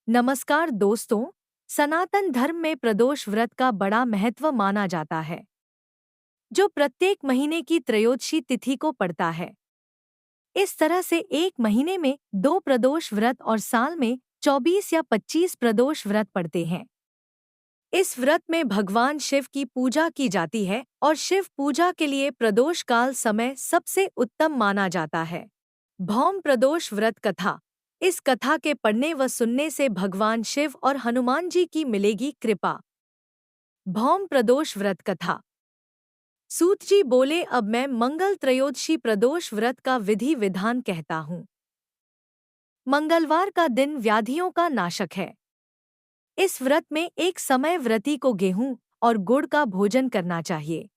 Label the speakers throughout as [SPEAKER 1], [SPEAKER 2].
[SPEAKER 1] नमस्कार दोस्तों। सनातन धर्म में प्रदोष व्रत का बड़ा महत्व माना जाता है, जो प्रत्येक महीने की त्रयोदशी तिथि को पड़ता है। इस तरह से एक महीने में 2 प्रदोष व्रत और साल में 24 या 25 प्रदोष व्रत पड़ते हैं। इस व्रत में भगवान शिव की पूजा की जाती है और शिव पूजा के लिए प्रदोष काल समय सबसे उत्तम माना जाता है। भौम प्रदोष व्रत कथा। इस कथा के पढ़ने व सुनने से भगवान शिव और हनुमान जी की मिलेगी कृपा। भौम प्रदोष व्रत कथा। सूत जी बोले, अब मैं मंगल त्रयोदशी प्रदोष व्रत का विधि विधान कहता हूँ। मंगलवार का दिन व्याधियों का नाशक है। इस व्रत में एक समय व्रती को गेहूं और गुड़ का भोजन करना चाहिए।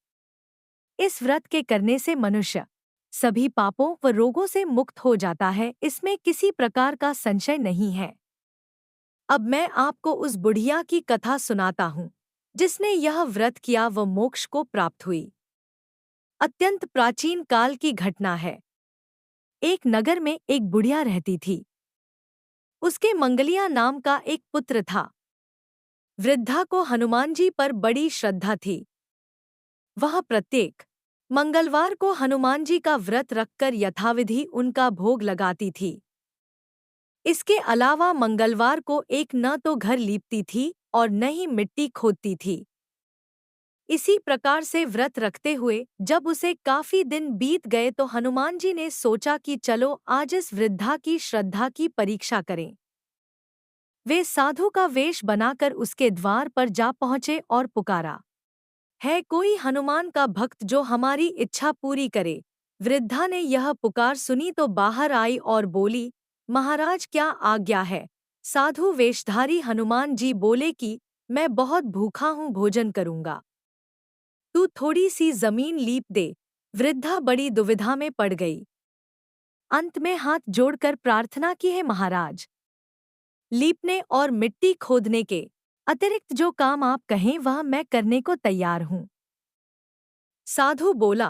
[SPEAKER 1] इस व्रत के करने से मनुष्य सभी पापों व रोगों से मुक्त हो जाता है, इसमें किसी प्रकार का संशय नहीं है। अब मैं आपको उस बुढ़िया की कथा सुनाता हूँ जिसने यह व्रत किया व मोक्ष को प्राप्त हुई। अत्यंत प्राचीन काल की घटना है। एक नगर में एक बुढ़िया रहती थी। उसके मंगलिया नाम का एक पुत्र था। वृद्धा को हनुमान जी पर बड़ी श्रद्धा थी। वह प्रत्येक मंगलवार को हनुमान जी का व्रत रखकर यथाविधि उनका भोग लगाती थी। इसके अलावा मंगलवार को एक न तो घर लीपती थी और न ही मिट्टी खोदती थी। इसी प्रकार से व्रत रखते हुए जब उसे काफी दिन बीत गए तो हनुमान जी ने सोचा कि चलो आज इस वृद्धा की श्रद्धा की परीक्षा करें। वे साधु का वेश बनाकर उसके द्वार पर जा पहुंचे और पुकारा, है कोई हनुमान का भक्त जो हमारी इच्छा पूरी करे। वृद्धा ने यह पुकार सुनी तो बाहर आई और बोली, महाराज क्या आज्ञा है। साधु वेशधारी हनुमान जी बोले कि मैं बहुत भूखा हूँ, भोजन करूँगा, तू थोड़ी सी जमीन लीप दे। वृद्धा बड़ी दुविधा में पड़ गई। अंत में हाथ जोड़कर प्रार्थना की, है महाराज, लीपने और मिट्टी खोदने के अतिरिक्त जो काम आप कहें वह मैं करने को तैयार हूँ। साधु बोला,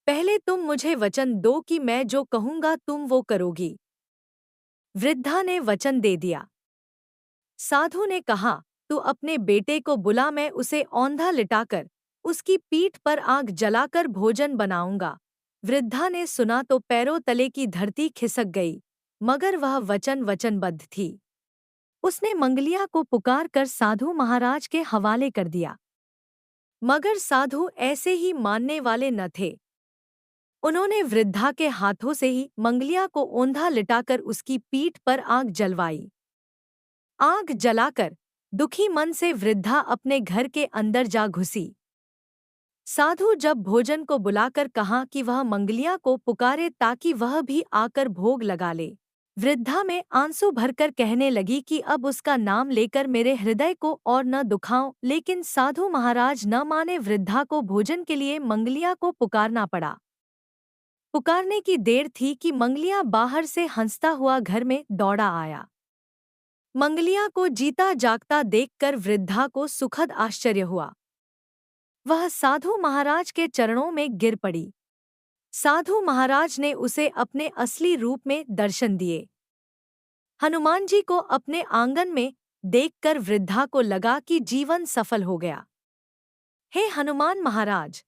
[SPEAKER 1] पहले तुम मुझे वचन दो कि मैं जो कहूँगा तुम वो करोगी। वृद्धा ने वचन दे दिया। साधु ने कहा, तू अपने बेटे को बुला, मैं उसे औंधा लिटाकर उसकी पीठ पर आग जलाकर भोजन बनाऊंगा। वृद्धा ने सुना तो पैरों तले की धरती खिसक गई, मगर वह वचनबद्ध थी। उसने मंगलिया को पुकार कर साधु महाराज के हवाले कर दिया, मगर साधु ऐसे ही मानने वाले न थे। उन्होंने वृद्धा के हाथों से ही मंगलिया को औंधा लिटाकर उसकी पीठ पर आग जलवाई। आग जलाकर दुखी मन से वृद्धा अपने घर के अंदर जा घुसी। साधु जब भोजन को बुलाकर कहा कि वह मंगलिया को पुकारे ताकि वह भी आकर भोग लगा ले। वृद्धा में आंसू भरकर कहने लगी कि अब उसका नाम लेकर मेरे हृदय को और न दुखाओ, लेकिन साधु महाराज न माने। वृद्धा को भोजन के लिए मंगलिया को पुकारना पड़ा। पुकारने की देर थी कि मंगलिया बाहर से हंसता हुआ घर में दौड़ा आया। मंगलिया को जीता जागता देखकर वृद्धा को सुखद आश्चर्य हुआ। वह साधु महाराज के चरणों में गिर पड़ी। साधु महाराज ने उसे अपने असली रूप में दर्शन दिए। हनुमान जी को अपने आंगन में देखकर वृद्धा को लगा कि जीवन सफल हो गया। हे हनुमान महाराज,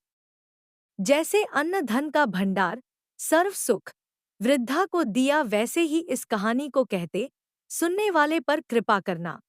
[SPEAKER 1] जैसे अन्न धन का भंडार सर्व सुख वृद्धा को दिया, वैसे ही इस कहानी को कहते सुनने वाले पर कृपा करना।